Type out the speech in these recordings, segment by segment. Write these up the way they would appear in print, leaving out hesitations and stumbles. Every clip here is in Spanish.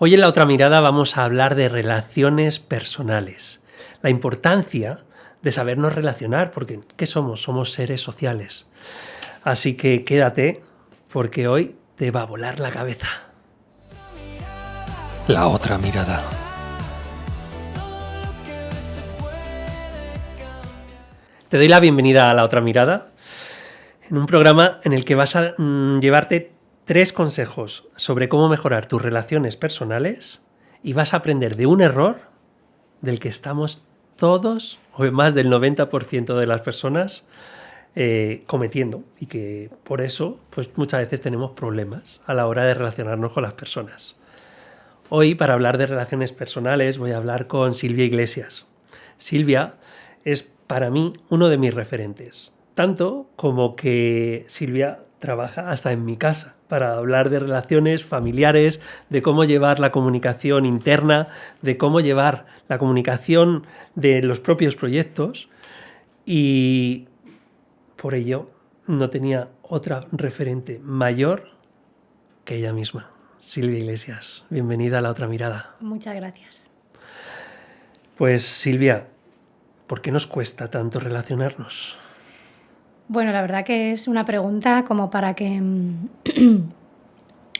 Hoy en La Otra Mirada vamos a hablar de relaciones personales, la importancia de sabernos relacionar, porque ¿qué somos? Somos seres sociales. Así que quédate, porque hoy te va a volar la cabeza. La Otra Mirada. Te doy la bienvenida a La Otra Mirada, en un programa en el que vas a llevarte 3 consejos sobre cómo mejorar tus relaciones personales y vas a aprender de un error del que estamos todos, o más del 90% de las personas, cometiendo, y que por eso pues muchas veces tenemos problemas a la hora de relacionarnos con las personas. Hoy, para hablar de relaciones personales, voy a hablar con Silvia Iglesias. Silvia es para mí uno de mis referentes, tanto como que Silvia trabaja hasta en mi casa para hablar de relaciones familiares, de cómo llevar la comunicación interna, de cómo llevar la comunicación de los propios proyectos, y por ello no tenía otra referente mayor que ella misma. Silvia Iglesias, bienvenida a La Otra Mirada. Muchas gracias. Pues Silvia, ¿por qué nos cuesta tanto relacionarnos? Bueno, la verdad que es una pregunta como para que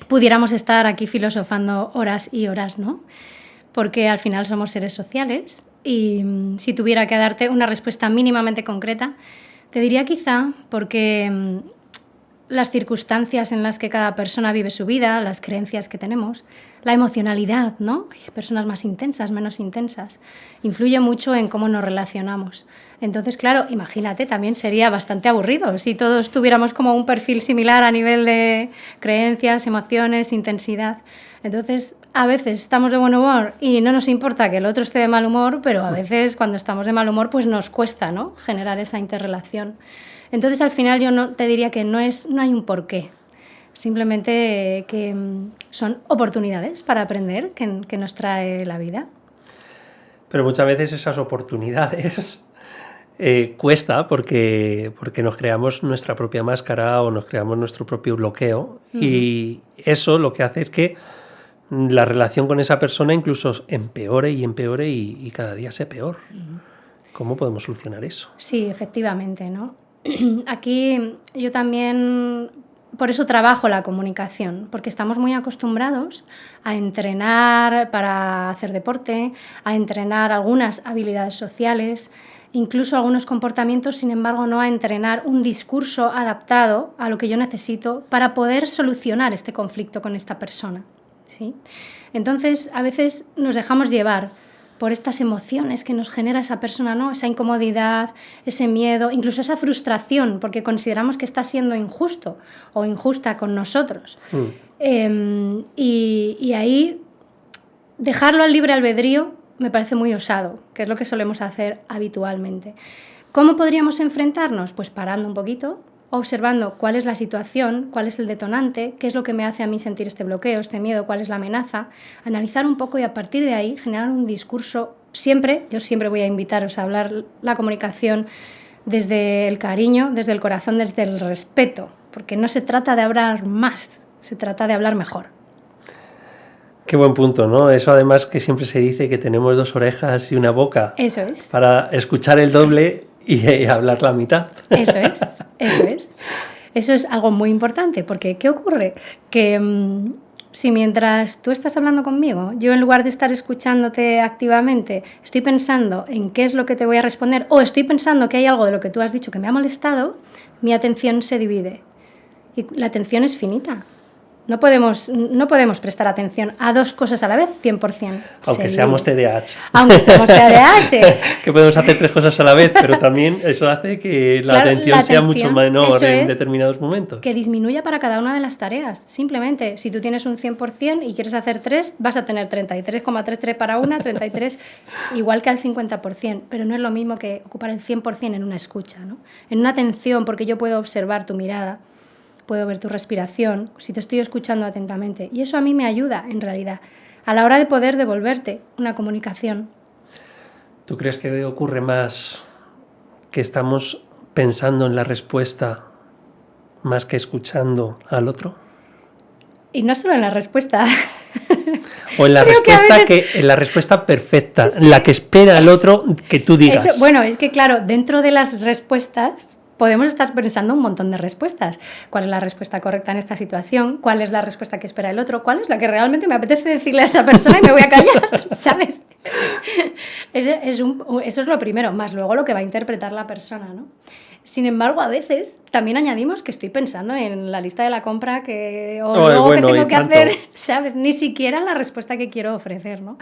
pudiéramos estar aquí filosofando horas y horas, ¿no? Porque al final somos seres sociales y si tuviera que darte una respuesta mínimamente concreta, te diría quizá porque las circunstancias en las que cada persona vive su vida, las creencias que tenemos, la emocionalidad, ¿no? Hay personas más intensas, menos intensas. Influye mucho en cómo nos relacionamos. Entonces, claro, imagínate, también sería bastante aburrido si todos tuviéramos como un perfil similar a nivel de creencias, emociones, intensidad. Entonces, a veces estamos de buen humor y no nos importa que el otro esté de mal humor, pero a veces cuando estamos de mal humor, pues nos cuesta, ¿no?, generar esa interrelación. Entonces, al final yo no te diría que no hay un porqué. Simplemente que son oportunidades para aprender que nos trae la vida. Pero muchas veces esas oportunidades cuesta porque nos creamos nuestra propia máscara o nos creamos nuestro propio bloqueo. Y eso lo que hace es que la relación con esa persona incluso empeore y cada día sea peor. ¿Cómo podemos solucionar eso? Sí, efectivamente, ¿no? Aquí yo también, por eso trabajo la comunicación, porque estamos muy acostumbrados a entrenar para hacer deporte, a entrenar algunas habilidades sociales, incluso algunos comportamientos, sin embargo, no a entrenar un discurso adaptado a lo que yo necesito para poder solucionar este conflicto con esta persona, ¿sí? Entonces, a veces nos dejamos llevar por estas emociones que nos genera esa persona, ¿no? Esa incomodidad, ese miedo, incluso esa frustración, porque consideramos que está siendo injusto o injusta con nosotros. Y ahí dejarlo al libre albedrío me parece muy osado, que es lo que solemos hacer habitualmente. ¿Cómo podríamos enfrentarnos? Pues parando un poquito, observando cuál es la situación, cuál es el detonante, qué es lo que me hace a mí sentir este bloqueo, este miedo, cuál es la amenaza, analizar un poco y a partir de ahí generar un discurso. Yo siempre voy a invitaros a hablar la comunicación desde el cariño, desde el corazón, desde el respeto, porque no se trata de hablar más, se trata de hablar mejor. Qué buen punto, ¿no? Eso además que siempre se dice que tenemos 2 orejas y una boca. Eso es. Para escuchar el doble y hablar la mitad. Eso es. Eso es algo muy importante, porque ¿qué ocurre? Que si mientras tú estás hablando conmigo, yo en lugar de estar escuchándote activamente, estoy pensando en qué es lo que te voy a responder o estoy pensando que hay algo de lo que tú has dicho que me ha molestado, mi atención se divide. Y la atención es finita. No podemos prestar atención a 2 cosas a la vez 100%. Aunque seamos TDAH. Aunque seamos TDAH. Que podemos hacer 3 cosas a la vez, pero también eso hace que la atención sea mucho menor en determinados momentos. Que disminuya para cada una de las tareas. Simplemente, si tú tienes un 100% y quieres hacer 3, vas a tener 33,33 para una, 33 igual que al 50%. Pero no es lo mismo que ocupar el 100% en una escucha, ¿no? En una atención, porque yo puedo observar tu mirada, puedo ver tu respiración, si te estoy escuchando atentamente. Y eso a mí me ayuda, en realidad, a la hora de poder devolverte una comunicación. ¿Tú crees que ocurre más que estamos pensando en la respuesta más que escuchando al otro? Y no solo en la respuesta. O en la en la respuesta perfecta, sí. La que espera el otro que tú digas. Eso, bueno, es que claro, dentro de las respuestas podemos estar pensando un montón de respuestas. ¿Cuál es la respuesta correcta en esta situación? ¿Cuál es la respuesta que espera el otro? ¿Cuál es la que realmente me apetece decirle a esta persona y me voy a callar? ¿Sabes? Eso es lo primero, más luego lo que va a interpretar la persona, ¿no? Sin embargo, a veces también añadimos que estoy pensando en la lista de la compra que tengo que hacer, ¿sabes? Ni siquiera en la respuesta que quiero ofrecer, ¿no?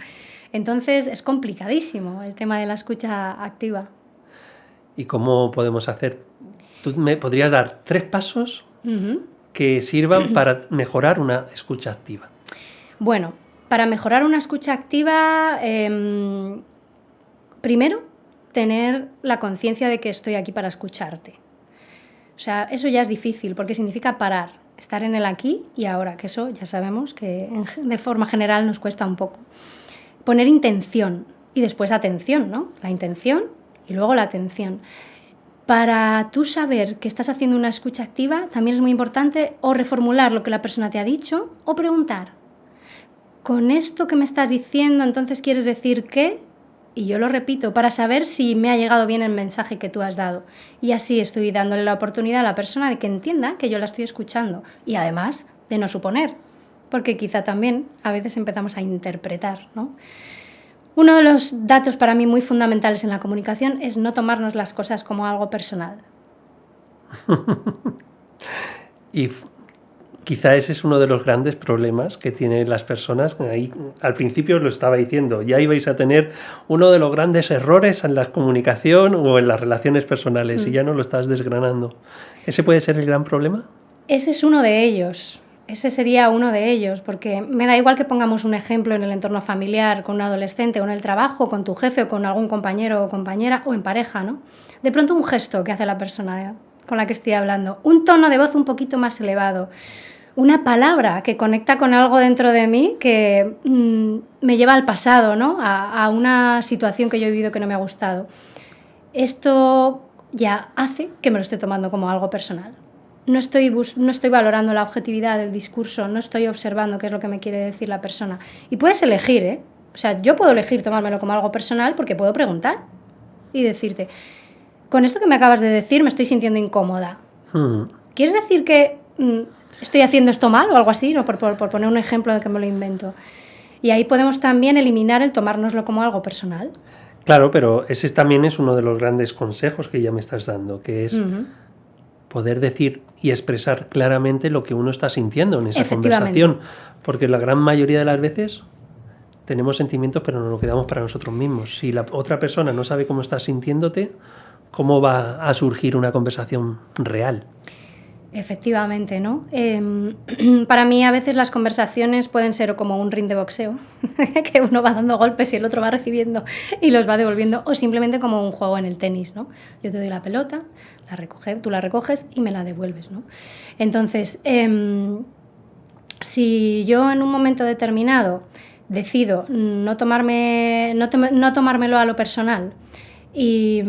Entonces es complicadísimo el tema de la escucha activa. ¿Y cómo podemos hacer? ¿Tú me podrías dar 3 pasos que sirvan para mejorar una escucha activa? Bueno, para mejorar una escucha activa, primero, tener la conciencia de que estoy aquí para escucharte. O sea, eso ya es difícil porque significa parar, estar en el aquí y ahora, que eso ya sabemos que de forma general nos cuesta un poco. Poner intención y después atención, ¿no? La intención y luego la atención. Para tú saber que estás haciendo una escucha activa, también es muy importante o reformular lo que la persona te ha dicho o preguntar. ¿Con esto que me estás diciendo, entonces quieres decir qué? Y yo lo repito para saber si me ha llegado bien el mensaje que tú has dado. Y así estoy dándole la oportunidad a la persona de que entienda que yo la estoy escuchando. Y además de no suponer, porque quizá también a veces empezamos a interpretar, ¿no? Uno de los datos para mí muy fundamentales en la comunicación es no tomarnos las cosas como algo personal. Y quizá ese es uno de los grandes problemas que tienen las personas. Ahí, al principio lo estaba diciendo, ya ibais a tener uno de los grandes errores en la comunicación o en las relaciones personales y ya no lo estás desgranando. ¿Ese puede ser el gran problema? Ese es uno de ellos. Ese sería uno de ellos, porque me da igual que pongamos un ejemplo en el entorno familiar, con un adolescente, o en el trabajo, con tu jefe, o con algún compañero o compañera, o en pareja, ¿no? De pronto un gesto que hace la persona con la que estoy hablando, un tono de voz un poquito más elevado, una palabra que conecta con algo dentro de mí que me lleva al pasado, ¿no? A una situación que yo he vivido que no me ha gustado. Esto ya hace que me lo esté tomando como algo personal. No estoy valorando la objetividad del discurso, no estoy observando qué es lo que me quiere decir la persona. Y puedes elegir, ¿eh? O sea, yo puedo elegir tomármelo como algo personal porque puedo preguntar y decirte, con esto que me acabas de decir me estoy sintiendo incómoda. ¿Quieres decir que estoy haciendo esto mal o algo así? ¿No? Por poner un ejemplo de que me lo invento. Y ahí podemos también eliminar el tomárnoslo como algo personal. Claro, pero ese también es uno de los grandes consejos que ya me estás dando, que es poder decir y expresar claramente lo que uno está sintiendo en esa conversación. Porque la gran mayoría de las veces tenemos sentimientos, pero nos lo quedamos para nosotros mismos. Si la otra persona no sabe cómo estás sintiéndote, ¿cómo va a surgir una conversación real? Efectivamente, ¿no? Para mí a veces las conversaciones pueden ser como un ring de boxeo, que uno va dando golpes y el otro va recibiendo y los va devolviendo, o simplemente como un juego en el tenis, ¿no? Yo te doy la pelota, tú la recoges y me la devuelves, ¿no? Entonces, si yo en un momento determinado decido no tomármelo a lo personal y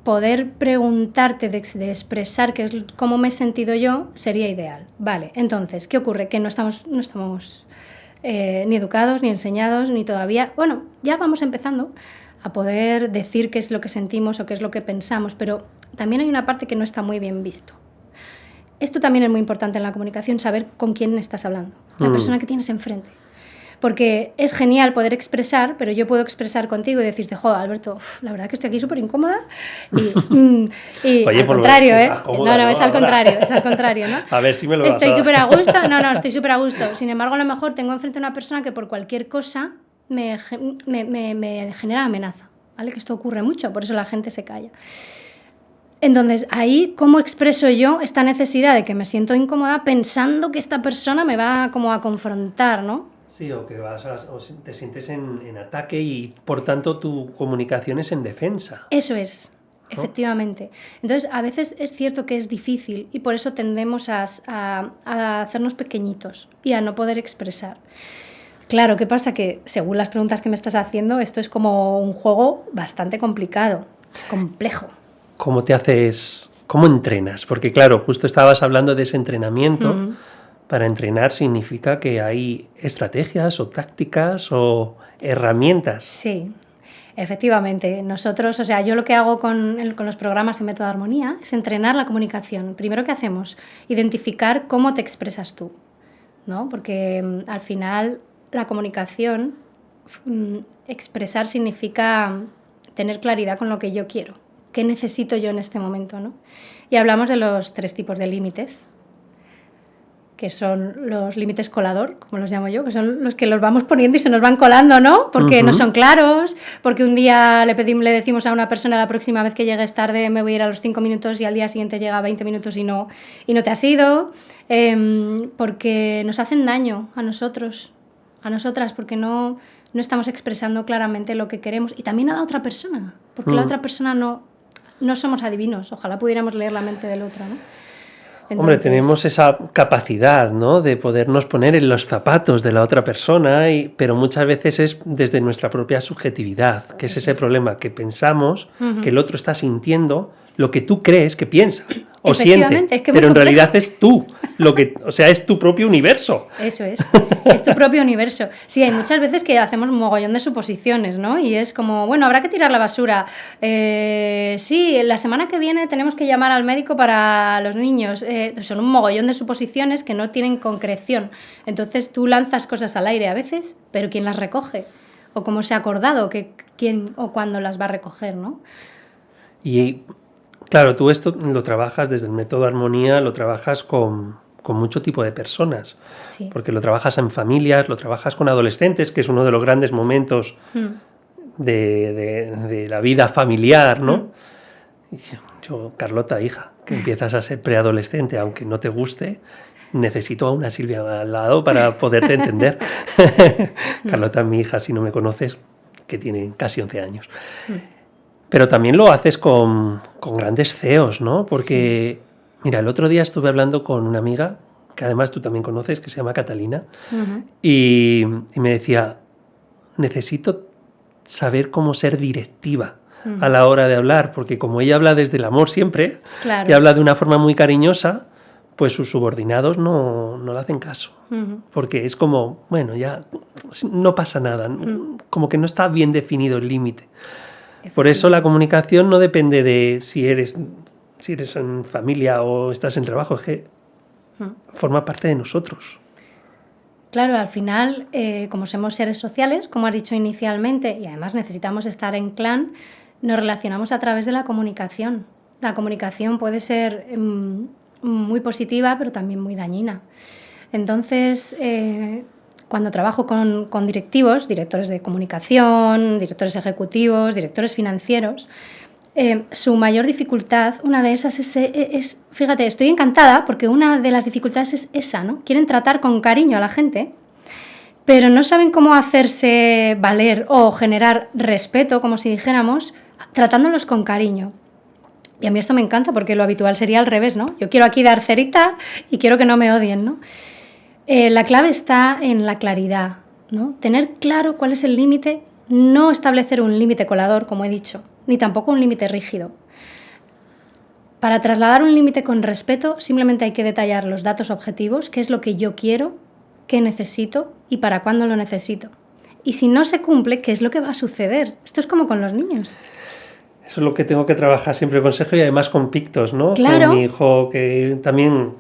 poder preguntarte de expresar qué es cómo me he sentido yo, sería ideal. Vale, entonces, ¿qué ocurre? Que no estamos ni educados, ni enseñados, ni todavía... Bueno, ya vamos empezando a poder decir qué es lo que sentimos o qué es lo que pensamos, pero también hay una parte que no está muy bien visto. Esto también es muy importante en la comunicación, saber con quién estás hablando, la persona que tienes enfrente. Porque es genial poder expresar, pero yo puedo expresar contigo y decirte, joder, Alberto, la verdad que estoy aquí súper incómoda. Y oye, al contrario, ¿eh? Cómoda, no, es al contrario, ¿no? A ver si me lo vas a dar. Estoy súper a gusto. No, estoy súper a gusto. Sin embargo, a lo mejor tengo enfrente a una persona que por cualquier cosa me genera amenaza, ¿vale? Que esto ocurre mucho, por eso la gente se calla. Entonces, ahí, ¿cómo expreso yo esta necesidad de que me siento incómoda pensando que esta persona me va como a confrontar, ¿no? Sí, o que o te sientes en ataque y, por tanto, tu comunicación es en defensa. Eso es, ¿no? Efectivamente. Entonces, a veces es cierto que es difícil y por eso tendemos a hacernos pequeñitos y a no poder expresar. Claro, ¿qué pasa? Que según las preguntas que me estás haciendo, esto es como un juego bastante complicado, es complejo. ¿Cómo entrenas? Porque, claro, justo estabas hablando de ese entrenamiento. para entrenar significa que hay estrategias o tácticas o herramientas. Sí, efectivamente. Nosotros, o sea, yo lo que hago con los programas en Método Armonía es entrenar la comunicación. Primero, ¿qué hacemos? Identificar cómo te expresas tú, ¿no? Porque al final la comunicación, expresar significa tener claridad con lo que yo quiero. ¿Qué necesito yo en este momento, ¿no? Y hablamos de los 3 tipos de límites, que son los límites colador, como los llamo yo, que son los que los vamos poniendo y se nos van colando, ¿no? Porque no son claros, porque un día le decimos a una persona la próxima vez que llegues tarde me voy a ir a los 5 minutos y al día siguiente llega a 20 minutos y no te has ido, porque nos hacen daño a nosotros, a nosotras, porque no estamos expresando claramente lo que queremos y también a la otra persona, porque la otra persona no somos adivinos, ojalá pudiéramos leer la mente del otro, ¿no? Entonces, hombre, tenemos esa capacidad, ¿no?, de podernos poner en los zapatos de la otra persona, pero muchas veces es desde nuestra propia subjetividad, que es ese problema, que pensamos que el otro está sintiendo lo que tú crees que piensa o siente, es que pero en complejo. realidad es tú, o sea, es tu propio universo. Eso es tu propio universo. Sí, hay muchas veces que hacemos un mogollón de suposiciones, ¿no? Y es como, bueno, habrá que tirar la basura. Sí, la semana que viene tenemos que llamar al médico para los niños. Son un mogollón de suposiciones que no tienen concreción. Entonces tú lanzas cosas al aire a veces, pero ¿quién las recoge? O cómo se ha acordado quién o cuándo las va a recoger, ¿no? Y claro, tú esto lo trabajas desde el método Armonía, lo trabajas con mucho tipo de personas, Sí. porque lo trabajas en familias, lo trabajas con adolescentes, que es uno de los grandes momentos de la vida familiar, ¿no? Y yo, Carlota, hija, que empiezas a ser preadolescente, aunque no te guste, necesito a una Silvia al lado para poderte entender. Carlota, mi hija, si no me conoces, que tiene casi 11 años. Pero también lo haces con grandes CEOs, ¿no? Porque, mira, el otro día estuve hablando con una amiga, que además tú también conoces, que se llama Catalina, y me decía, necesito saber cómo ser directiva a la hora de hablar, porque como ella habla desde el amor siempre, Claro. y habla de una forma muy cariñosa, pues sus subordinados no le hacen caso. Porque es como, bueno, ya no pasa nada, como que no está bien definido el límite. Por eso la comunicación no depende de si eres en familia o estás en trabajo, es que forma parte de nosotros. Claro, al final, como somos seres sociales, como has dicho inicialmente, y además necesitamos estar en clan, nos relacionamos a través de la comunicación. La comunicación puede ser muy positiva, pero también muy dañina. Entonces, cuando trabajo con directivos, directores de comunicación, directores ejecutivos, directores financieros, su mayor dificultad, una de esas es, fíjate, estoy encantada porque una de las dificultades es esa, ¿no? Quieren tratar con cariño a la gente, pero no saben cómo hacerse valer o generar respeto, como si dijéramos, tratándolos con cariño. Y a mí esto me encanta porque lo habitual sería al revés, ¿no? Yo quiero aquí dar cerita y quiero que no me odien, ¿no? La clave está en la claridad, ¿no? Tener claro cuál es el límite, no establecer un límite colador, como he dicho, ni tampoco un límite rígido. Para trasladar un límite con respeto, simplemente hay que detallar los datos objetivos, qué es lo que yo quiero, qué necesito y para cuándo lo necesito. Y si no se cumple, ¿qué es lo que va a suceder? Esto es como con los niños. Eso es lo que tengo que trabajar siempre con Sergio y además con Pictos, ¿no? Claro. Con mi hijo, que también,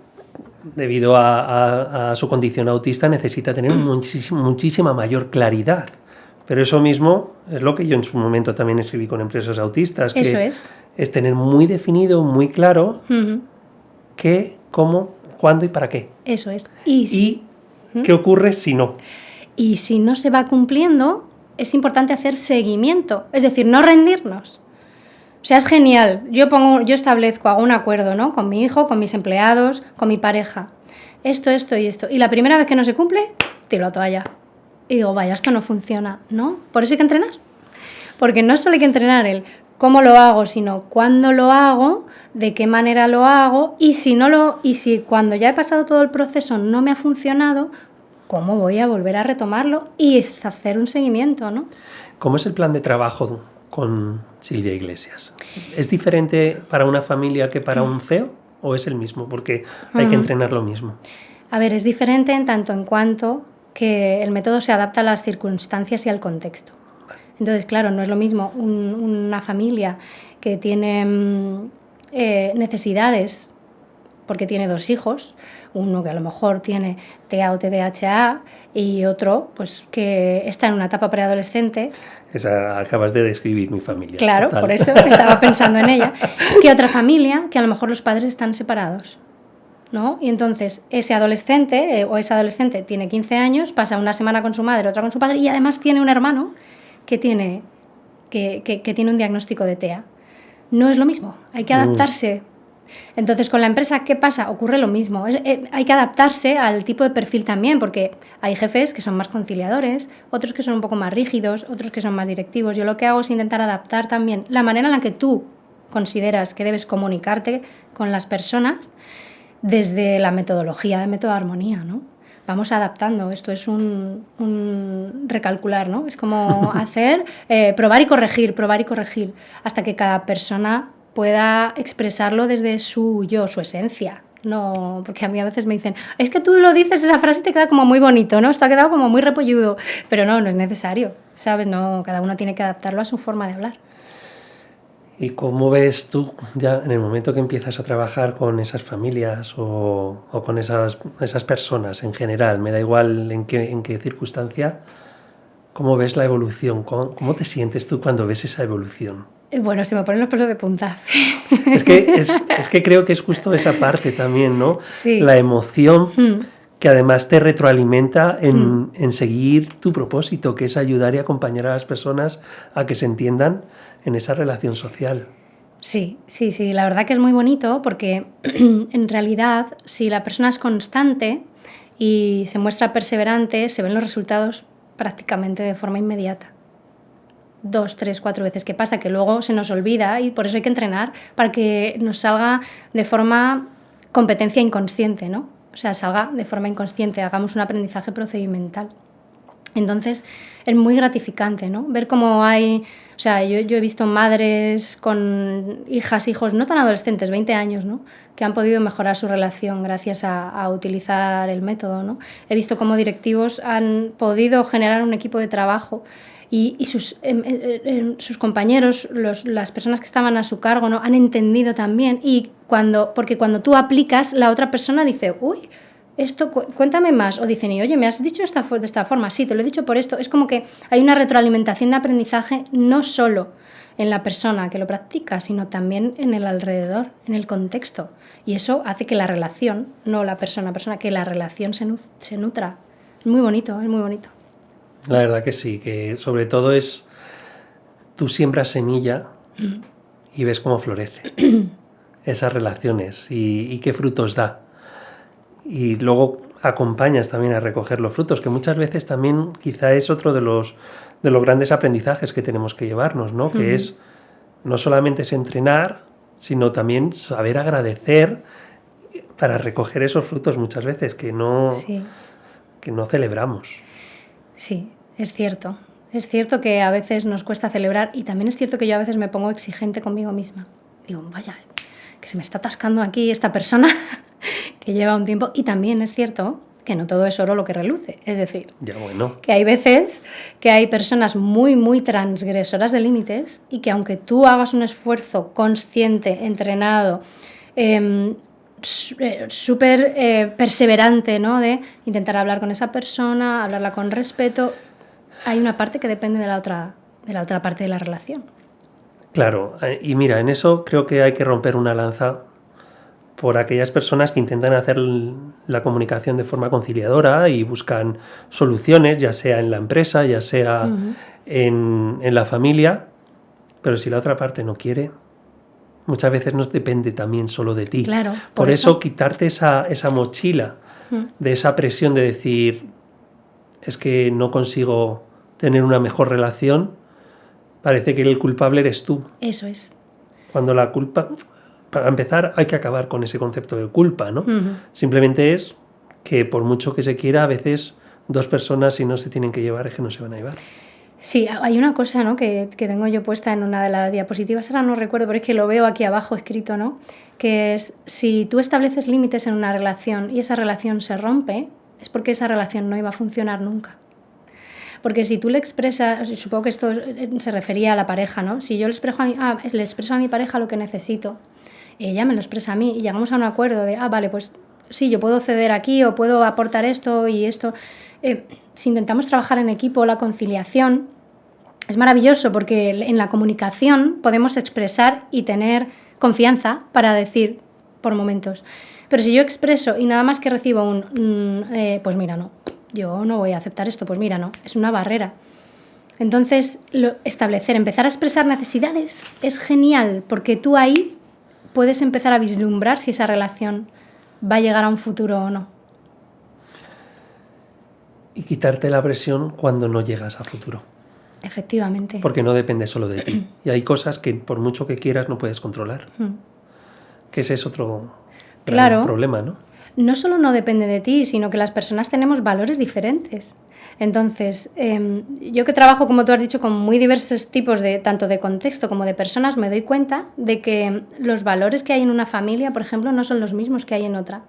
debido a su condición autista, necesita tener muchísima mayor claridad. Pero eso mismo es lo que yo en su momento también escribí con empresas autistas. Eso que es tener muy definido, muy claro qué, cómo, cuándo y para qué. Eso es. Y qué ocurre si no. Y si no se va cumpliendo, es importante hacer seguimiento, es decir, no rendirnos. O sea, es genial. Yo establezco, hago un acuerdo, ¿no? Con mi hijo, con mis empleados, con mi pareja. Esto y esto. Y la primera vez que no se cumple, tiro la toalla. Y digo, vaya, esto no funciona, ¿no? Por eso hay que entrenar. Porque no solo hay que entrenar el cómo lo hago, sino cuándo lo hago, de qué manera lo hago, y si cuando ya he pasado todo el proceso no me ha funcionado, ¿cómo voy a volver a retomarlo y hacer un seguimiento, ¿no? ¿Cómo es el plan de trabajo con Silvia Iglesias? ¿Es diferente para una familia que para un CEO o es el mismo? Porque hay que entrenar lo mismo. A ver, es diferente en tanto en cuanto que el método se adapta a las circunstancias y al contexto. Entonces, claro, no es lo mismo una familia que tiene necesidades porque tiene 2 hijos, uno que a lo mejor tiene TEA o TDAH y otro pues que está en una etapa preadolescente. Acabas de describir mi familia. Claro, total. por eso estaba pensando en ella. Que otra familia que a lo mejor los padres están separados, ¿no? Y entonces ese adolescente o esa adolescente tiene 15 años, pasa una semana con su madre, otra con su padre y además tiene un hermano que tiene un diagnóstico de TEA. No es lo mismo, hay que adaptarse. Entonces, con la empresa, ¿qué pasa? Ocurre lo mismo. Hay que adaptarse al tipo de perfil también, porque hay jefes que son más conciliadores, otros que son un poco más rígidos, otros que son más directivos. Yo lo que hago es intentar adaptar también la manera en la que tú consideras que debes comunicarte con las personas desde la metodología de método armonía, ¿no? Vamos adaptando. Esto es un recalcular, ¿no? Es como hacer, probar y corregir, hasta que cada persona pueda expresarlo desde su yo, su esencia. No, porque a mí a veces me dicen, es que tú lo dices, esa frase te queda como muy bonito, ¿no? Esto ha quedado como muy repolludo. Pero no es necesario, ¿sabes? No, cada uno tiene que adaptarlo a su forma de hablar. ¿Y cómo ves tú, ya en el momento que empiezas a trabajar con esas familias o con esas personas en general, me da igual en qué circunstancia, cómo ves la evolución? ¿Cómo te sientes tú cuando ves esa evolución? Bueno, se me ponen los pelos de punta. Es que creo que es justo esa parte también, ¿no? Sí. La emoción que además te retroalimenta en seguir tu propósito, que es ayudar y acompañar a las personas a que se entiendan en esa relación social. Sí, la verdad que es muy bonito porque en realidad si la persona es constante y se muestra perseverante, se ven los resultados prácticamente de forma inmediata. 2, 3, 4 veces. ¿Qué pasa? Que luego se nos olvida y por eso hay que entrenar para que nos salga de forma competencia inconsciente, ¿no? O sea, salga de forma inconsciente, hagamos un aprendizaje procedimental. Entonces, es muy gratificante, ¿no? Ver cómo hay... O sea, yo he visto madres con hijos no tan adolescentes, 20 años, ¿no? Que han podido mejorar su relación gracias a utilizar el método, ¿no? He visto cómo directivos han podido generar un equipo de trabajo y sus compañeros, las personas que estaban a su cargo, ¿no? Han entendido también porque cuando tú aplicas, la otra persona dice, uy, esto, cuéntame más, o dicen, y oye, ¿me has dicho de esta forma? Sí, te lo he dicho por esto. Es como que hay una retroalimentación de aprendizaje no solo en la persona que lo practica, sino también en el alrededor, en el contexto. Y eso hace que la relación, no la persona, que la relación se nutra. Es muy bonito, es muy bonito. La verdad que sí, que sobre todo es, tú siembras semilla y ves cómo florece esas relaciones y qué frutos da. Y luego acompañas también a recoger los frutos, que muchas veces también quizá es otro de los grandes aprendizajes que tenemos que llevarnos, ¿no? Que es no solamente es entrenar, sino también saber agradecer para recoger esos frutos muchas veces que no celebramos. Sí, es cierto. Es cierto que a veces nos cuesta celebrar y también es cierto que yo a veces me pongo exigente conmigo misma. Digo, vaya, que se me está atascando aquí esta persona que lleva un tiempo. Y también es cierto que no todo es oro lo que reluce. Es decir, que hay veces que hay personas muy, muy transgresoras de límites y que aunque tú hagas un esfuerzo consciente, entrenado, súper perseverante, ¿no? De intentar hablar con esa persona, hablarla con respeto, hay una parte que depende de la otra parte de la relación. Claro, y mira, en eso creo que hay que romper una lanza por aquellas personas que intentan hacer la comunicación de forma conciliadora y buscan soluciones, ya sea en la empresa, ya sea en la familia, pero si la otra parte no quiere, muchas veces no depende también solo de ti. Claro, por eso quitarte esa mochila de esa presión de decir, es que no consigo tener una mejor relación, parece que el culpable eres tú. Eso es. Cuando la culpa... Para empezar, hay que acabar con ese concepto de culpa, ¿no? Simplemente es que por mucho que se quiera, a veces 2 personas, si no se tienen que llevar, es que no se van a llevar. Sí, hay una cosa, ¿no?, que tengo yo puesta en una de las diapositivas, ahora no recuerdo, pero es que lo veo aquí abajo escrito, ¿no? Que es, si tú estableces límites en una relación y esa relación se rompe, es porque esa relación no iba a funcionar nunca. Porque si tú le expresas, supongo que esto se refería a la pareja, ¿no? Si yo le expreso a mi pareja lo que necesito, ella me lo expresa a mí y llegamos a un acuerdo de, vale, pues sí, yo puedo ceder aquí o puedo aportar esto y esto. Si intentamos trabajar en equipo, la conciliación es maravilloso porque en la comunicación podemos expresar y tener confianza para decir por momentos. Pero si yo expreso y nada más que recibo pues mira, no, yo no voy a aceptar esto, pues mira, no, es una barrera. Entonces, empezar a expresar necesidades es genial porque tú ahí puedes empezar a vislumbrar si esa relación va a llegar a un futuro o no. Y quitarte la presión cuando no llegas a futuro. Efectivamente. Porque no depende solo de ti. Y hay cosas que por mucho que quieras no puedes controlar. Que ese es otro gran problema, ¿no? No solo no depende de ti, sino que las personas tenemos valores diferentes. Entonces, yo que trabajo, como tú has dicho, con muy diversos tipos tanto de contexto como de personas, me doy cuenta de que los valores que hay en una familia, por ejemplo, no son los mismos que hay en otra.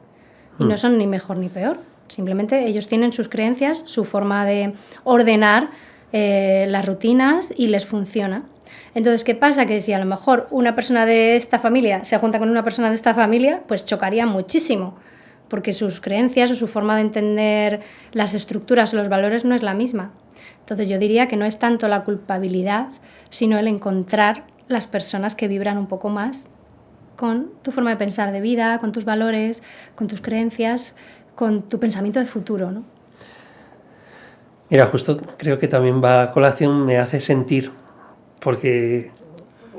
Y no son ni mejor ni peor. Simplemente ellos tienen sus creencias, su forma de ordenar las rutinas y les funciona. Entonces, ¿qué pasa? Que si a lo mejor una persona de esta familia se junta con una persona de esta familia, pues chocaría muchísimo, porque sus creencias o su forma de entender las estructuras o los valores no es la misma. Entonces yo diría que no es tanto la culpabilidad, sino el encontrar las personas que vibran un poco más con tu forma de pensar de vida, con tus valores, con tus creencias, con tu pensamiento de futuro, ¿no? Mira, justo creo que también va a colación, me hace sentir, porque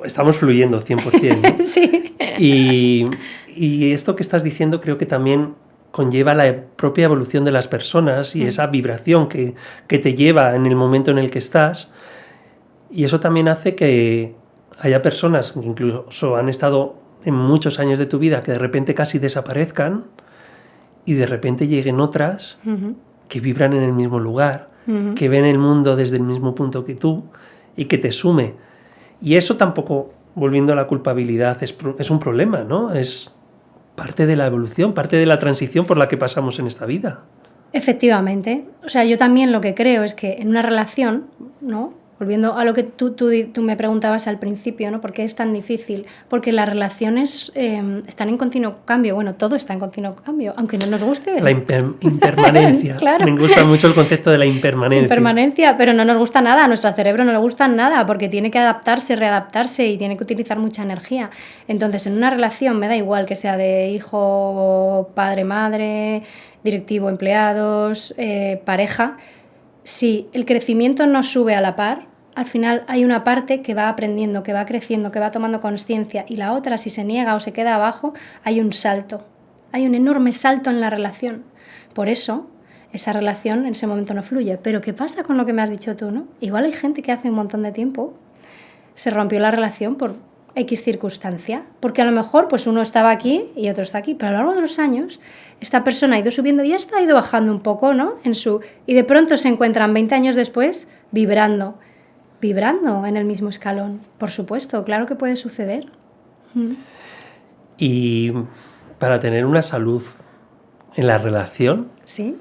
estamos fluyendo 100%, ¿no? Sí. Y esto que estás diciendo creo que también conlleva la propia evolución de las personas y esa vibración que te lleva en el momento en el que estás. Y eso también hace que haya personas que incluso han estado en muchos años de tu vida que de repente casi desaparezcan y de repente lleguen otras que vibran en el mismo lugar, que ven el mundo desde el mismo punto que tú y que te sume. Y eso tampoco, volviendo a la culpabilidad, es un problema, ¿no? Es parte de la evolución, parte de la transición por la que pasamos en esta vida. Efectivamente. O sea, yo también lo que creo es que en una relación, ¿no? Volviendo a lo que tú me preguntabas al principio, ¿no? ¿Por qué es tan difícil? Porque las relaciones están en continuo cambio. Bueno, todo está en continuo cambio, aunque no nos guste. La impermanencia. Claro. Me gusta mucho el concepto de la impermanencia. Impermanencia, pero no nos gusta nada. A nuestro cerebro no le gusta nada porque tiene que adaptarse, readaptarse y tiene que utilizar mucha energía. Entonces, en una relación me da igual que sea de hijo, padre, madre, directivo, empleados, pareja. Si el crecimiento no sube a la par, al final hay una parte que va aprendiendo, que va creciendo, que va tomando conciencia y la otra, si se niega o se queda abajo, hay un salto. Hay un enorme salto en la relación. Por eso, esa relación en ese momento no fluye. Pero ¿qué pasa con lo que me has dicho tú, no? Igual hay gente que hace un montón de tiempo se rompió la relación por X circunstancia, porque a lo mejor pues uno estaba aquí y otro está aquí, pero a lo largo de los años esta persona ha ido subiendo y esta ha ido bajando un poco, ¿no? Y de pronto se encuentran 20 años después vibrando en el mismo escalón. Por supuesto, claro que puede suceder. Y para tener una salud en la relación, ¿sí?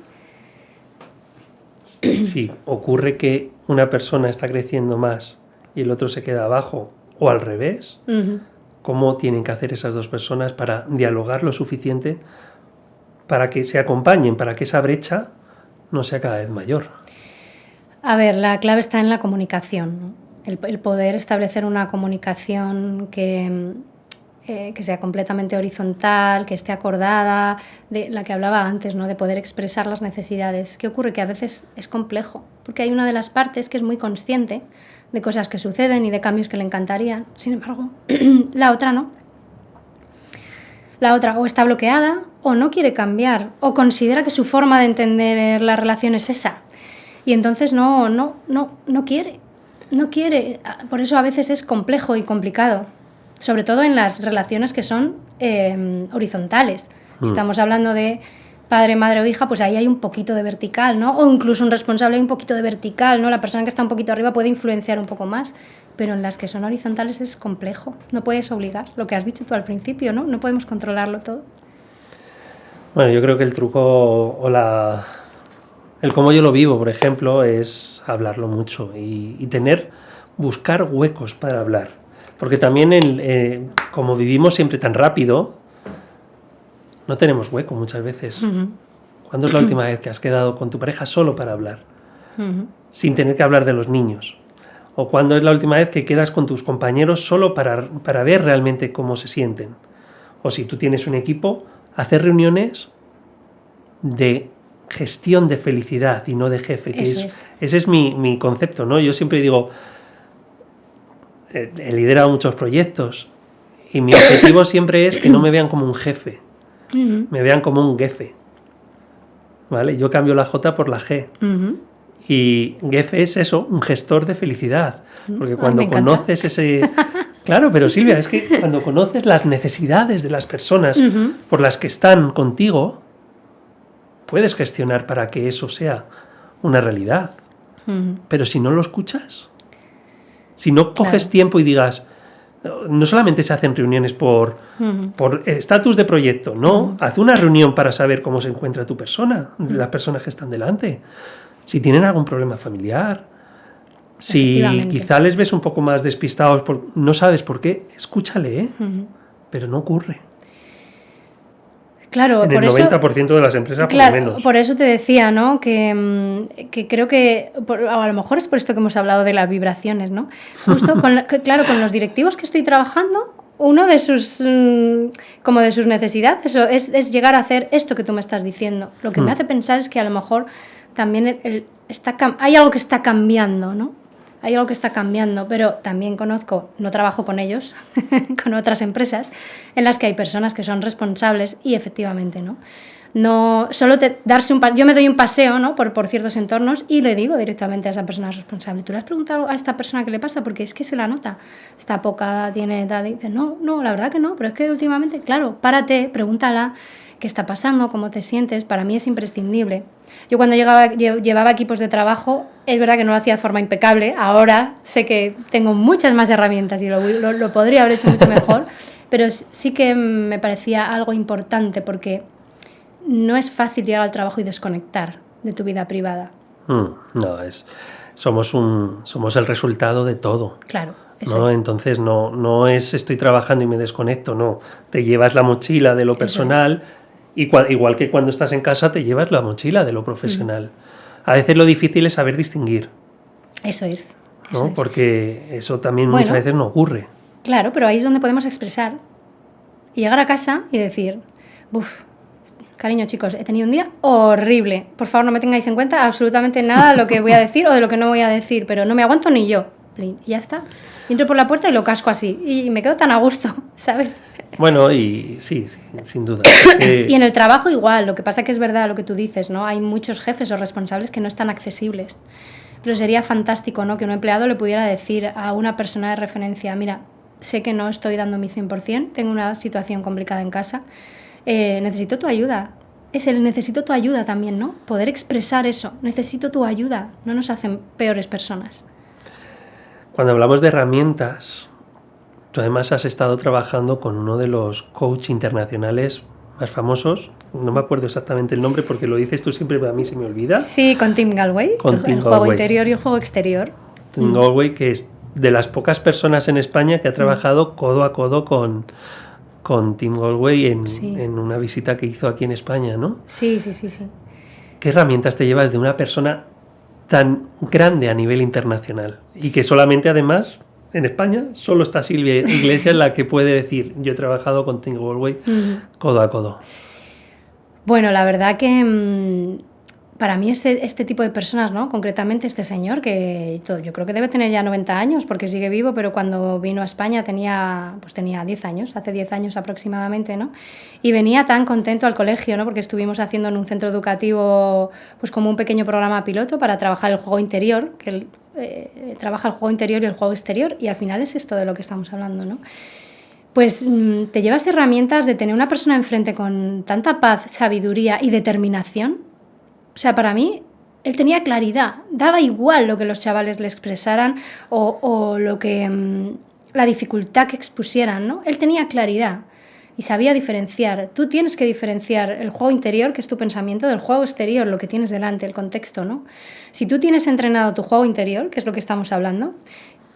Si ocurre que una persona está creciendo más y el otro se queda abajo, o al revés, ¿cómo tienen que hacer esas dos personas para dialogar lo suficiente para que se acompañen, para que esa brecha no sea cada vez mayor? A ver, la clave está en la comunicación, ¿no? El poder establecer una comunicación que sea completamente horizontal, que esté acordada, de la que hablaba antes, ¿no? De poder expresar las necesidades. ¿Qué ocurre? Que a veces es complejo, porque hay una de las partes que es muy consciente de cosas que suceden y de cambios que le encantarían. Sin embargo, la otra no. La otra o está bloqueada o no quiere cambiar o considera que su forma de entender la relación es esa. Y entonces no quiere. No quiere. Por eso a veces es complejo y complicado. Sobre todo en las relaciones que son horizontales. Estamos hablando de padre, madre o hija, pues ahí hay un poquito de vertical, ¿no? O incluso un responsable hay un poquito de vertical, ¿no? La persona que está un poquito arriba puede influenciar un poco más, pero en las que son horizontales es complejo. No puedes obligar, lo que has dicho tú al principio, ¿no? No podemos controlarlo todo. Bueno, yo creo que el truco o el cómo yo lo vivo, por ejemplo, es hablarlo mucho y buscar huecos para hablar. Porque también, como vivimos siempre tan rápido, no tenemos hueco muchas veces. ¿Cuándo es la última vez que has quedado con tu pareja solo para hablar? Sin tener que hablar de los niños. ¿O cuándo es la última vez que quedas con tus compañeros solo para ver realmente cómo se sienten? O si tú tienes un equipo, hacer reuniones de gestión de felicidad y no de jefe. Que ese es mi concepto, ¿no? Yo siempre digo, he liderado muchos proyectos y mi objetivo siempre es que no me vean como un jefe, me vean como un jefe. ¿Vale? Yo cambio la J por la G. Y jefe es eso, un gestor de felicidad. Porque cuando conoces ese... Claro, pero Silvia, es que cuando conoces las necesidades de las personas por las que están contigo, puedes gestionar para que eso sea una realidad. Pero si no lo escuchas, si no coges tiempo y digas, no solamente se hacen reuniones por estatus de proyecto, no, haz una reunión para saber cómo se encuentra tu persona, las personas que están delante. Si tienen algún problema familiar, si quizá les ves un poco más despistados, no sabes por qué, escúchale, pero no ocurre. Claro, en el 90% de las empresas, claro, por lo menos. Por eso te decía, ¿no? Que creo que, a lo mejor es por esto que hemos hablado de las vibraciones, ¿no? Justo, con los directivos que estoy trabajando, uno de sus necesidades es llegar a hacer esto que tú me estás diciendo. Lo que me hace pensar es que a lo mejor también hay algo que está cambiando, ¿no? Hay algo que está cambiando, pero también conozco, no trabajo con ellos, con otras empresas, en las que hay personas que son responsables y efectivamente, ¿no? No solo yo me doy un paseo, ¿no? por ciertos entornos y le digo directamente a esa persona responsable, ¿tú le has preguntado a esta persona qué le pasa? Porque es que se la nota, está apocada, tiene tal, y dice, no, la verdad que no, pero es que últimamente, claro, párate, pregúntala, ¿qué está pasando? ¿Cómo te sientes? Para mí es imprescindible. Yo cuando llevaba equipos de trabajo, es verdad que no lo hacía de forma impecable. Ahora sé que tengo muchas más herramientas y lo podría haber hecho mucho mejor, pero sí que me parecía algo importante porque no es fácil llegar al trabajo y desconectar de tu vida privada. No, somos el resultado de todo. Claro. ¿No? Entonces no es estoy trabajando y me desconecto, no. Te llevas la mochila de lo personal. Igual que cuando estás en casa te llevas la mochila de lo profesional. A veces lo difícil es saber distinguir. Eso es. ¿No? Porque eso también muchas veces no ocurre. Claro, pero ahí es donde podemos expresar y llegar a casa y decir, cariño chicos, he tenido un día horrible. Por favor, no me tengáis en cuenta absolutamente nada de lo que voy a decir o de lo que no voy a decir, pero no me aguanto ni yo. Y ya está. Entro por la puerta y lo casco así. Y me quedo tan a gusto, ¿sabes? Bueno, y sí, sin duda. Y en el trabajo igual. Lo que pasa que es verdad lo que tú dices, ¿no? Hay muchos jefes o responsables que no están accesibles. Pero sería fantástico, ¿no? Que un empleado le pudiera decir a una persona de referencia, mira, sé que no estoy dando mi 100%, tengo una situación complicada en casa, necesito tu ayuda. Necesito tu ayuda también, ¿no? Poder expresar eso, necesito tu ayuda. No nos hacen peores personas. Cuando hablamos de herramientas, tú además has estado trabajando con uno de los coach internacionales más famosos. No me acuerdo exactamente el nombre porque lo dices tú siempre, pero a mí se me olvida. Sí, con Tim Galway, el juego interior y el juego exterior. Tim Galway, que es de las pocas personas en España que ha trabajado codo a codo con Tim Galway en una visita que hizo aquí en España, ¿no? Sí. ¿Qué herramientas te llevas de una persona tan grande a nivel internacional? Y que solamente, además, en España, solo está Silvia Iglesias la que puede decir, yo he trabajado con Tim Galway codo a codo. Bueno, la verdad que para mí este tipo de personas, ¿no? Concretamente este señor, que yo creo que debe tener ya 90 años porque sigue vivo, pero cuando vino a España tenía 10 años, hace 10 años aproximadamente, ¿no? Y venía tan contento al colegio, ¿no? Porque estuvimos haciendo en un centro educativo pues como un pequeño programa piloto para trabajar el juego interior, que él trabaja el juego interior y el juego exterior, y al final es esto de lo que estamos hablando, ¿no? Pues te llevas herramientas de tener una persona enfrente con tanta paz, sabiduría y determinación. O sea, para mí, él tenía claridad. Daba igual lo que los chavales le expresaran o lo que la dificultad que expusieran, ¿no? Él tenía claridad y sabía diferenciar. Tú tienes que diferenciar el juego interior, que es tu pensamiento, del juego exterior, lo que tienes delante, el contexto, ¿no? Si tú tienes entrenado tu juego interior, que es lo que estamos hablando,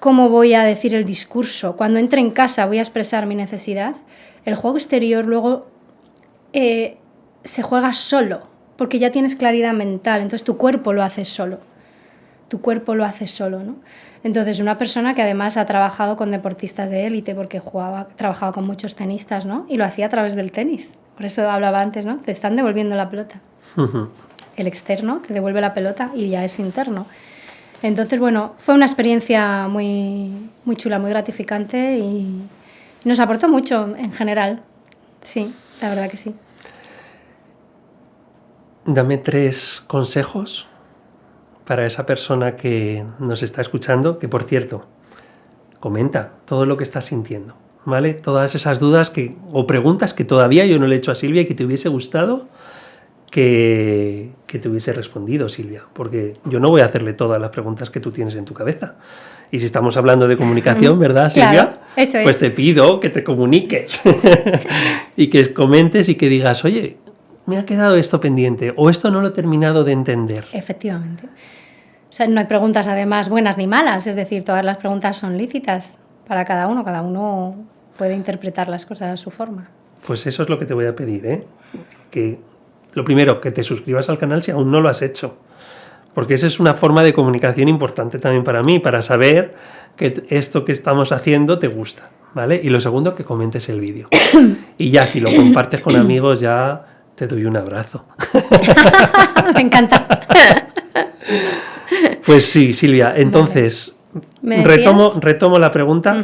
¿cómo voy a decir el discurso? Cuando entre en casa voy a expresar mi necesidad. El juego exterior luego se juega solo, porque ya tienes claridad mental, entonces tu cuerpo lo hace solo. Tu cuerpo lo hace solo, ¿no? Entonces, una persona que además ha trabajado con deportistas de élite, porque trabajaba con muchos tenistas, ¿no? Y lo hacía a través del tenis. Por eso hablaba antes, ¿no? Te están devolviendo la pelota. El externo te devuelve la pelota y ya es interno. Entonces, bueno, fue una experiencia muy, muy chula, muy gratificante y nos aportó mucho en general. Sí, la verdad que sí. Dame 3 consejos para esa persona que nos está escuchando, que por cierto, comenta todo lo que estás sintiendo, ¿vale? Todas esas dudas o preguntas que todavía yo no le he hecho a Silvia y que te hubiese gustado que te hubiese respondido, Silvia, porque yo no voy a hacerle todas las preguntas que tú tienes en tu cabeza. Y si estamos hablando de comunicación, ¿verdad, Silvia? Claro, eso es. Pues te pido que te comuniques y que comentes y que digas, oye, me ha quedado esto pendiente o esto no lo he terminado de entender. Efectivamente. O sea, no hay preguntas además buenas ni malas, es decir, todas las preguntas son lícitas para cada uno puede interpretar las cosas a su forma. Pues eso es lo que te voy a pedir, ¿eh? Que lo primero, que te suscribas al canal si aún no lo has hecho, porque esa es una forma de comunicación importante también para mí, para saber que esto que estamos haciendo te gusta, ¿vale? Y lo segundo, que comentes el vídeo. Y ya, si lo compartes con amigos, ya te doy un abrazo. Me encanta. Pues sí, Silvia, entonces retomo la pregunta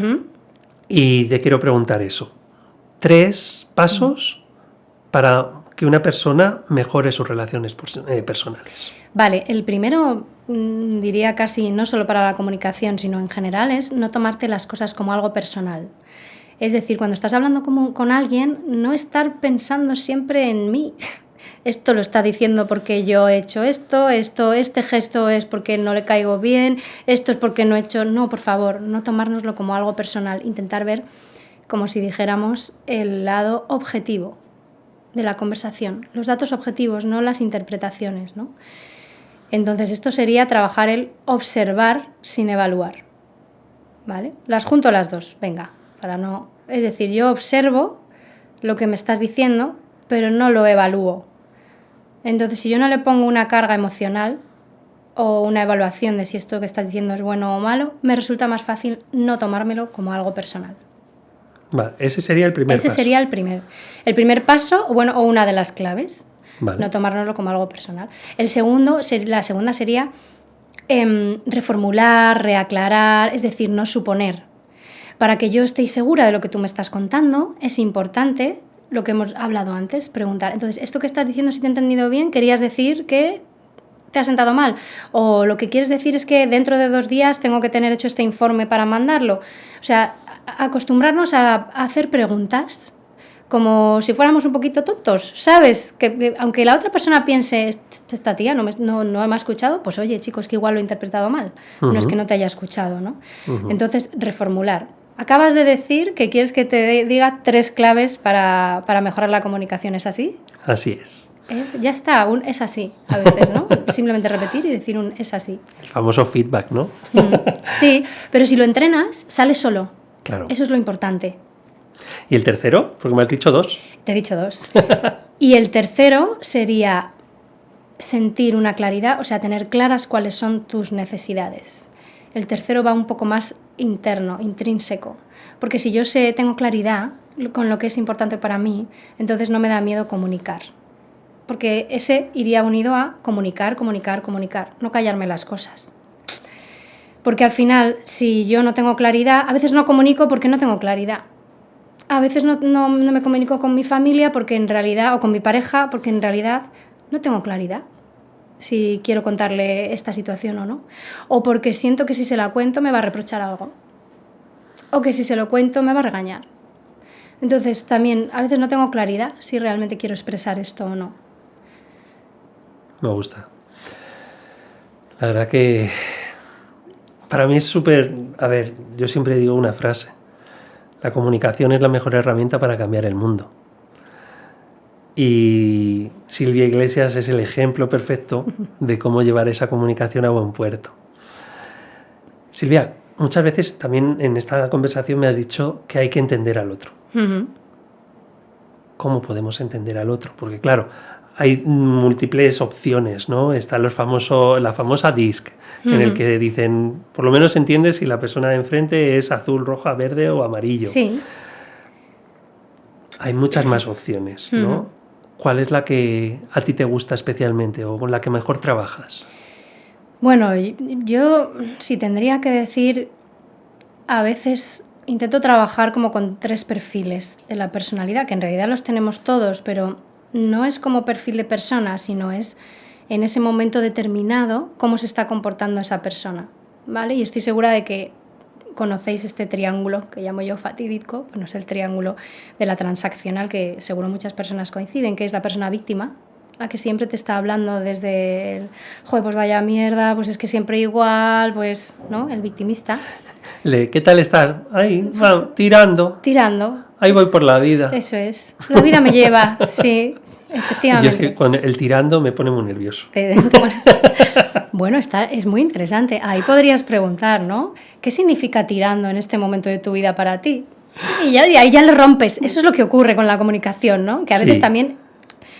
y te quiero preguntar eso. 3 pasos para que una persona mejore sus relaciones personales. Vale, el primero diría casi no solo para la comunicación, sino en general, es no tomarte las cosas como algo personal. Es decir, cuando estás hablando con alguien, no estar pensando siempre en mí. Esto lo está diciendo porque yo he hecho esto, este gesto es porque no le caigo bien, esto es porque no he hecho... No, por favor, no tomárnoslo como algo personal. Intentar ver, como si dijéramos, el lado objetivo de la conversación. Los datos objetivos, no las interpretaciones, ¿no? Entonces, esto sería trabajar el observar sin evaluar, ¿vale? Las junto las dos, venga, para no... Es decir, yo observo lo que me estás diciendo, pero no lo evalúo. Entonces, si yo no le pongo una carga emocional o una evaluación de si esto que estás diciendo es bueno o malo, me resulta más fácil no tomármelo como algo personal. Vale, ese sería el primer paso. Ese sería el primer paso, o una de las claves. Vale. No tomárnoslo como algo personal. La segunda sería reformular, reaclarar, es decir, no suponer. Para que yo esté segura de lo que tú me estás contando, es importante, lo que hemos hablado antes, preguntar. Entonces, esto que estás diciendo, si te he entendido bien, querías decir que te ha sentado mal. O lo que quieres decir es que dentro de 2 días tengo que tener hecho este informe para mandarlo. O sea, acostumbrarnos a hacer preguntas como si fuéramos un poquito tontos, ¿sabes? Que aunque la otra persona piense, esta tía no me ha escuchado, pues oye, chicos, que igual lo he interpretado mal. No es que no te haya escuchado, ¿no? Entonces, reformular. Acabas de decir que quieres que te diga 3 claves para mejorar la comunicación, ¿es así? Así es. Ya está, es así, a veces, ¿no? Simplemente repetir y decir es así. El famoso feedback, ¿no? Sí, pero si lo entrenas, sale solo. Claro. Eso es lo importante. ¿Y el tercero? Porque me has dicho 2. Te he dicho 2. Y el tercero sería sentir una claridad, o sea, tener claras cuáles son tus necesidades. El tercero va un poco más interno, intrínseco. Porque si yo tengo claridad con lo que es importante para mí, entonces no me da miedo comunicar. Porque ese iría unido a comunicar, no callarme las cosas. Porque al final, si yo no tengo claridad, a veces no comunico porque no tengo claridad. A veces no me comunico con mi familia porque en realidad, o con mi pareja, porque en realidad no tengo claridad si quiero contarle esta situación o no. O porque siento que si se la cuento me va a reprochar algo. O que si se lo cuento me va a regañar. Entonces también a veces no tengo claridad si realmente quiero expresar esto o no. Me gusta. La verdad que para mí es súper... A ver, yo siempre digo una frase. La comunicación es la mejor herramienta para cambiar el mundo. Y Silvia Iglesias es el ejemplo perfecto de cómo llevar esa comunicación a buen puerto. Silvia, muchas veces también en esta conversación me has dicho que hay que entender al otro. Uh-huh. ¿Cómo podemos entender al otro? Porque claro, hay múltiples opciones, ¿no? Está la famosa DISC, en el que dicen, por lo menos entiendes si la persona de enfrente es azul, roja, verde o amarillo. Sí. Hay muchas más opciones, ¿no? ¿Cuál es la que a ti te gusta especialmente o con la que mejor trabajas? Bueno, yo si tendría que decir, a veces intento trabajar como con 3 perfiles de la personalidad, que en realidad los tenemos todos, pero no es como perfil de persona, sino es en ese momento determinado cómo se está comportando esa persona, ¿vale? Y estoy segura de que conocéis este triángulo que llamo yo fatídico, bueno, es el triángulo de la transaccional que seguro muchas personas coinciden, que es la persona víctima, la que siempre te está hablando desde el, joder, pues vaya mierda, pues es que siempre igual, pues, ¿no? El victimista. ¿Qué tal estás? Ahí, bueno, tirando. Tirando. Ahí voy por la vida. Eso es. La vida me lleva, sí, efectivamente. Yo es que con el tirando me pone muy nervioso. Bueno, es muy interesante. Ahí podrías preguntar, ¿no? ¿Qué significa tirando en este momento de tu vida para ti? Y ahí ya le rompes. Eso es lo que ocurre con la comunicación, ¿no? Que a veces también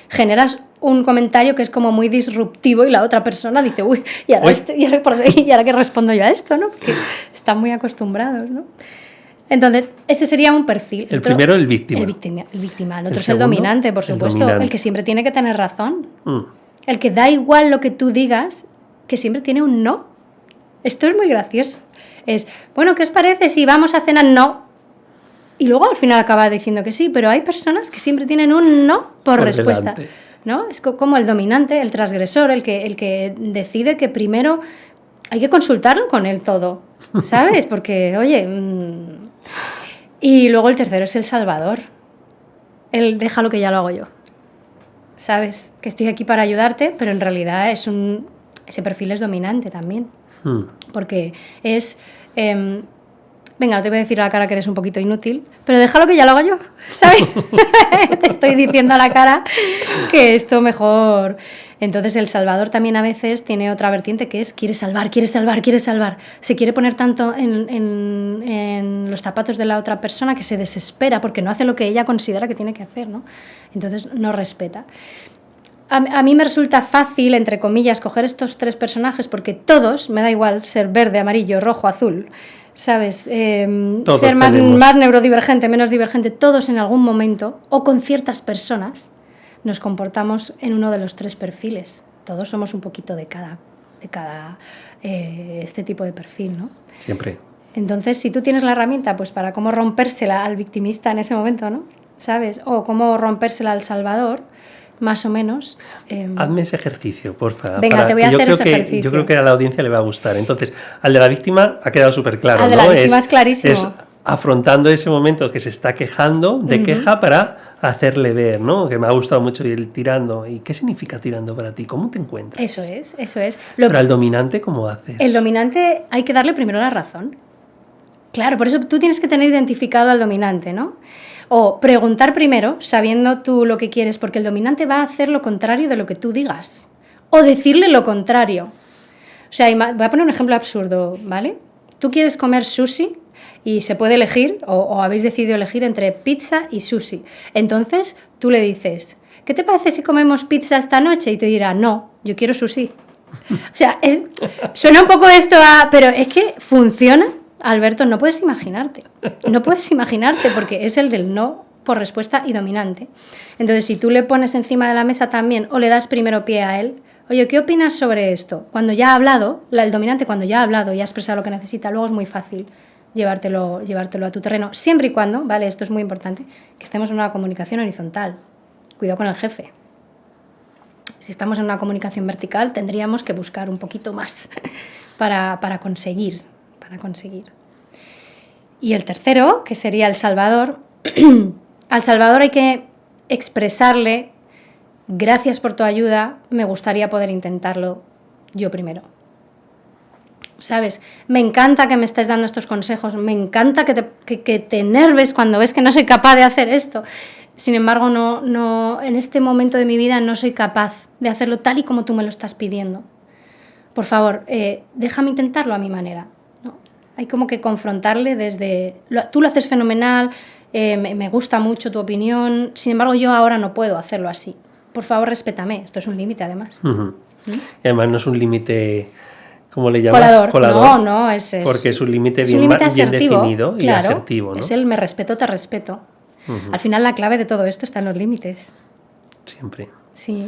generas un comentario que es como muy disruptivo y la otra persona dice, uy, ¿y ahora qué respondo yo a esto, no? Porque están muy acostumbrados, ¿no? Entonces, ese sería un perfil. El primero, el víctima. El víctima. El otro es el dominante, por supuesto. El que siempre tiene que tener razón. El que da igual lo que tú digas, que siempre tiene un no. Esto es muy gracioso. Es, bueno, ¿qué os parece si vamos a cenar? No. Y luego al final acaba diciendo que sí, pero hay personas que siempre tienen un no por respuesta. Delante. ¿No? Es como el dominante, el transgresor, el que decide que primero hay que consultarlo con él todo, ¿sabes? Porque, oye... Y luego el tercero es el salvador. El déjalo que ya lo hago yo. ¿Sabes? Que estoy aquí para ayudarte, pero en realidad ese perfil es dominante también. Porque es... venga, no te voy a decir a la cara que eres un poquito inútil, pero déjalo que ya lo hago yo, ¿sabes? Te estoy diciendo a la cara que esto mejor... Entonces el salvador también a veces tiene otra vertiente que es quiere salvar. Se quiere poner tanto en los zapatos de la otra persona que se desespera porque no hace lo que ella considera que tiene que hacer, ¿no? Entonces no respeta. A mí me resulta fácil, entre comillas, coger estos 3 personajes porque todos, me da igual ser verde, amarillo, rojo, azul, ¿sabes? Ser más neurodivergente, menos divergente, todos en algún momento o con ciertas personas nos comportamos en uno de los 3 perfiles. Todos somos un poquito de cada este tipo de perfil, ¿no? Siempre. Entonces, si tú tienes la herramienta pues para cómo rompérsela al victimista en ese momento, ¿no? ¿Sabes? O cómo rompérsela al salvador, más o menos. Hazme ese ejercicio, porfa. Venga, te voy a hacer ese ejercicio. Yo creo que a la audiencia le va a gustar. Entonces, al de la víctima ha quedado súper claro, al de la víctima es clarísimo. Es afrontando ese momento que se está quejando, de queja para hacerle ver, ¿no? Que me ha gustado mucho el tirando. ¿Y qué significa tirando para ti? ¿Cómo te encuentras? Eso es. Pero al dominante, ¿cómo haces? El dominante hay que darle primero la razón. Claro, por eso tú tienes que tener identificado al dominante, ¿no? O preguntar primero, sabiendo tú lo que quieres, porque el dominante va a hacer lo contrario de lo que tú digas. O decirle lo contrario. O sea, voy a poner un ejemplo absurdo, ¿vale? Tú quieres comer sushi y se puede elegir, o habéis decidido elegir entre pizza y sushi. Entonces tú le dices, ¿qué te parece si comemos pizza esta noche? Y te dirá, no, yo quiero sushi. O sea, suena un poco esto pero es que funciona. Alberto, no puedes imaginarte porque es el del no por respuesta y dominante. Entonces, si tú le pones encima de la mesa también o le das primero pie a él, oye, ¿qué opinas sobre esto? Cuando ya ha hablado, el dominante cuando ya ha hablado y ha expresado lo que necesita, luego es muy fácil llevártelo a tu terreno, siempre y cuando, ¿vale? Esto es muy importante, que estemos en una comunicación horizontal. Cuidado con el jefe. Si estamos en una comunicación vertical, tendríamos que buscar un poquito más para conseguir. Y el tercero, que sería el salvador, Al Salvador hay que expresarle: gracias por tu ayuda, me gustaría poder intentarlo yo primero. ¿Sabes? Me encanta que me estés dando estos consejos, me encanta que te enerves cuando ves que no soy capaz de hacer esto. Sin embargo, no, en este momento de mi vida no soy capaz de hacerlo tal y como tú me lo estás pidiendo. Por favor, déjame intentarlo a mi manera, ¿no? Hay como que confrontarle desde... Tú lo haces fenomenal, me gusta mucho tu opinión, sin embargo yo ahora no puedo hacerlo así. Por favor, respétame. Esto es un límite, además. Y además no es un límite... ¿Cómo le llamas? Colador. No, es... Porque es un límite bien definido, claro, y asertivo, ¿no? Es el me respeto, te respeto. Al final la clave de todo esto está en los límites. Siempre. Sí.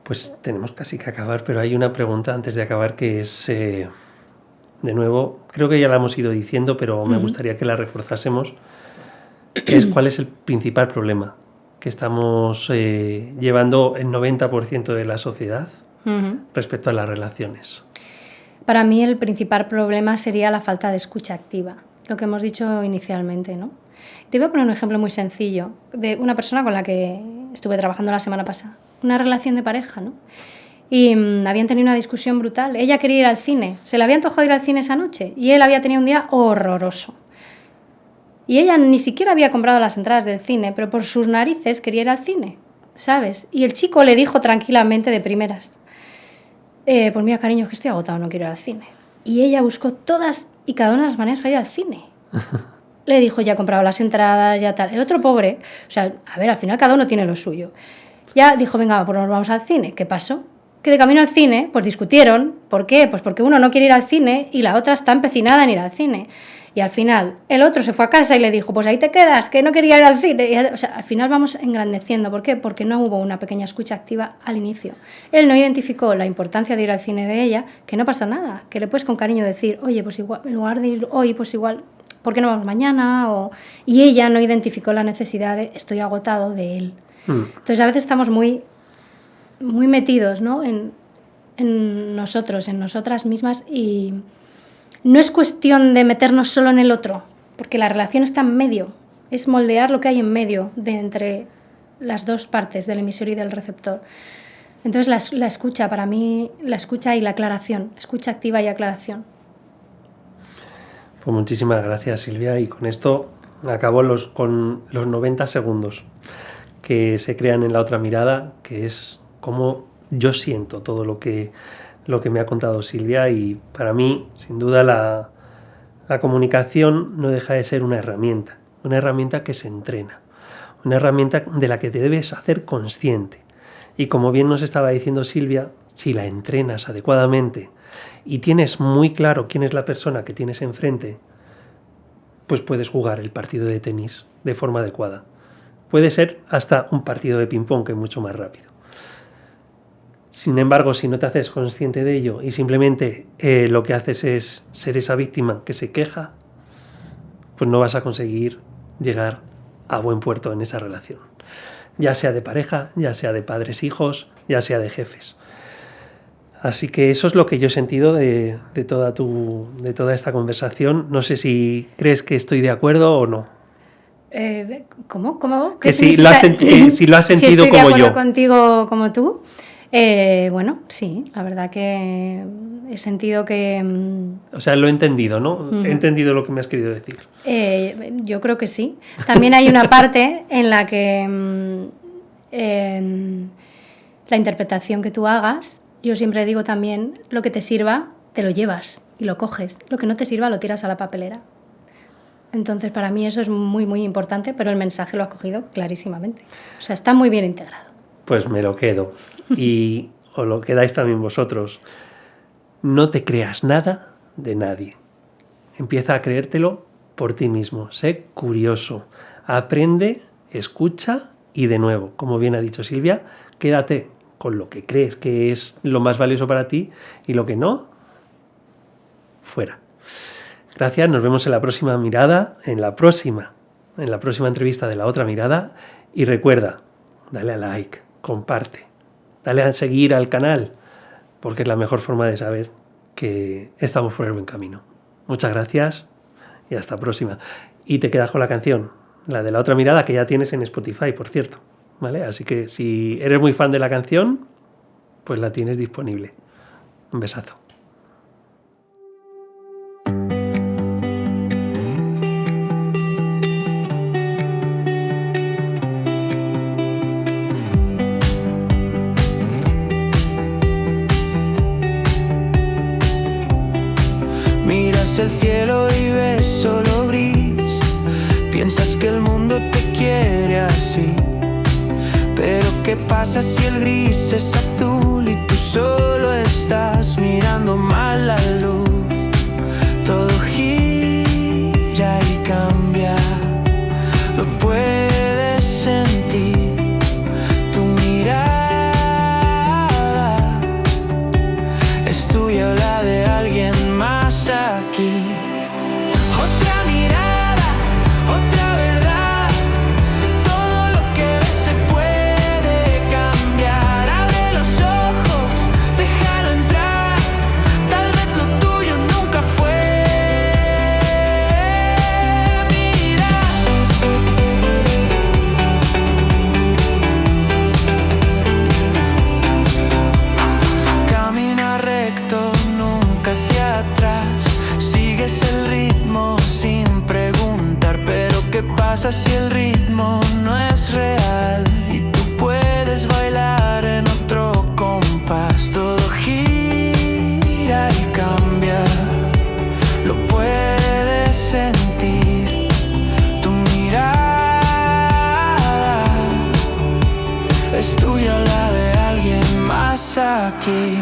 Pues tenemos casi que acabar, pero hay una pregunta antes de acabar que es, de nuevo, creo que ya la hemos ido diciendo, pero me gustaría que la reforzásemos, que es cuál es el principal problema que estamos llevando el 90% de la sociedad respecto a las relaciones. Para mí el principal problema sería la falta de escucha activa, lo que hemos dicho inicialmente, ¿no? Te voy a poner un ejemplo muy sencillo de una persona con la que estuve trabajando la semana pasada, una relación de pareja, ¿no? Y habían tenido una discusión brutal. Ella quería ir al cine, se le había antojado ir al cine esa noche y él había tenido un día horroroso. Y ella ni siquiera había comprado las entradas del cine, pero por sus narices quería ir al cine, ¿sabes? Y el chico le dijo tranquilamente de primeras: pues mira, cariño, es que estoy agotado, no quiero ir al cine. Y ella buscó todas y cada una de las maneras para ir al cine. Le dijo, ya he comprado las entradas, ya tal. El otro pobre, o sea, a ver, al final cada uno tiene lo suyo. Ya dijo, venga, pues nos vamos al cine. ¿Qué pasó? Que de camino al cine, pues discutieron. ¿Por qué? Pues porque uno no quiere ir al cine y la otra está empecinada en ir al cine. Y al final, el otro se fue a casa y le dijo, pues ahí te quedas, que no quería ir al cine. Y, o sea, al final vamos engrandeciendo. ¿Por qué? Porque no hubo una pequeña escucha activa al inicio. Él no identificó la importancia de ir al cine de ella, que no pasa nada, que le puedes con cariño decir, oye, pues igual, en lugar de ir hoy, pues igual, ¿por qué no vamos mañana? Y ella no identificó la necesidad de estoy agotado de él. Entonces a veces estamos muy metidos, ¿no? en nosotros, en nosotras mismas, y no es cuestión de meternos solo en el otro, porque la relación está en medio, es moldear lo que hay en medio de entre las dos partes, del emisor y del receptor. Entonces la escucha, para mí, la escucha y la aclaración, escucha activa y aclaración. Pues muchísimas gracias, Silvia, y con esto acabo con los 90 segundos que se crean en La Otra Mirada, que es cómo yo siento todo lo que me ha contado Silvia, y para mí, sin duda, la comunicación no deja de ser una herramienta que se entrena, una herramienta de la que te debes hacer consciente. Y como bien nos estaba diciendo Silvia, si la entrenas adecuadamente y tienes muy claro quién es la persona que tienes enfrente, pues puedes jugar el partido de tenis de forma adecuada. Puede ser hasta un partido de ping-pong, que es mucho más rápido. Sin embargo, si no te haces consciente de ello y simplemente lo que haces es ser esa víctima que se queja, pues no vas a conseguir llegar a buen puerto en esa relación. Ya sea de pareja, ya sea de padres, hijos, ya sea de jefes. Así que eso es lo que yo he sentido de toda esta conversación. No sé si crees que estoy de acuerdo o no. ¿Cómo? Que si lo has sentido si como yo. ¿Estoy de acuerdo contigo como tú? Bueno, sí, la verdad que he sentido que... O sea, lo he entendido, ¿no? He entendido lo que me has querido decir. Yo creo que sí. También hay una parte en la que la interpretación que tú hagas, yo siempre digo también, lo que te sirva, te lo llevas y lo coges. Lo que no te sirva, lo tiras a la papelera. Entonces, para mí eso es muy, muy importante, pero el mensaje lo has cogido clarísimamente. O sea, está muy bien integrado. Pues me lo quedo. Y os lo quedáis también vosotros. No te creas nada de nadie. Empieza a creértelo por ti mismo. Sé curioso. Aprende, escucha y, de nuevo, como bien ha dicho Silvia, quédate con lo que crees que es lo más valioso para ti, y lo que no, fuera. Gracias, nos vemos en la próxima mirada, en la próxima entrevista de La Otra Mirada. Y recuerda, dale a like, comparte, dale a seguir al canal, porque es la mejor forma de saber que estamos por el buen camino. Muchas gracias y hasta la próxima. Y te quedas con la canción La de La Otra Mirada, que ya tienes en Spotify, por cierto, ¿vale? Así que si eres muy fan de la canción, pues la tienes disponible. Un besazo. Miras el cielo y ves solo gris. Piensas que el mundo te quiere así. Pero ¿qué pasa si el gris es azul y tú solo estás mirando mal la luz? Todo gira y cambia, lo puedes sentir. Tu mirada es tuya o la de alguien más aquí. Otra mirada, otra verdad. Todo lo que ves se puede cambiar. Abre los ojos, déjalo entrar. Tal vez lo tuyo nunca fue. Mira. Camina recto, nunca hacia atrás. Sigues el ritmo sin preguntar. Pero ¿qué pasa si el ritmo no es real? Y tú puedes bailar en otro compás. Todo gira y cambia, lo puedes sentir. Tu mirada es tuya o la de alguien más aquí.